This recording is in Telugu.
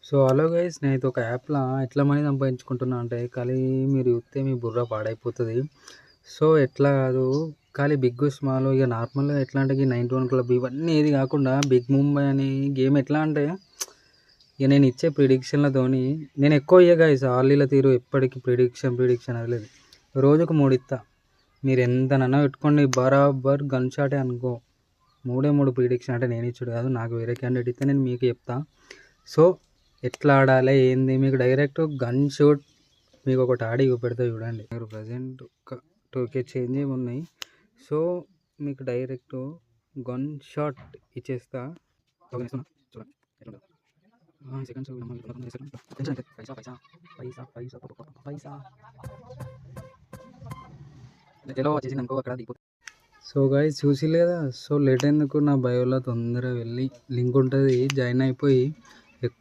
సో హలో గైస్, నేనైతే ఒక యాప్‌లా ఎట్లా మనీ సంపాదించుకుంటున్నా అంటే, ఖాళీ మీరు చూస్తే మీ బుర్ర పాడైపోతది. సో ఎట్లా కాదు, ఖాళీ బిగ్ స్మాల్ ఇక నార్మల్‌గా ఎట్లా అంటే, ఈ 91 క్లబ్ ఇవన్నీ ఏది కాకుండా బిగ్ ముంబై అని గేమ్ ఎట్లా అంటే, ఇక నేను ఇచ్చే ప్రిడిక్షన్లతోని నేను ఎక్కువ ఇయ్య గైస్. ఆలీల తీరు ఎప్పటికి ప్రిడిక్షన్ అది లేదు. రోజుకు 3 ఇస్తా. మీరు ఎంతనన్నా పెట్టుకోండి, బరాబర్ గన్ షాటే అనుకో. 3 ప్రిడిక్షన్ అంటే నేను ఇచ్చుడు కాదు, నాకు వేరే క్యాండిడేట్ ఇస్తే నేను మీకు చెప్తా. సో ఎట్లా ఆడాలి ఏంది మీకు డైరెక్ట్ గన్ షూట్ మీకు ఒకటి ఆడి చూపెడతా చూడండి. మీరు ప్రజెంట్ ఒక 2K చేంజ్ ఉన్నాయి. సో మీకు డైరెక్ట్ గన్ షాట్ ఇచ్చేస్తా. సెకండ్స్ సో గైస్ చూసి లేదా. సో లేట్ ఎందుకు, నా బయోలో తొందరగా వెళ్ళి లింక్ ఉంటుంది, జాయిన్ అయిపోయి ఎక్కువ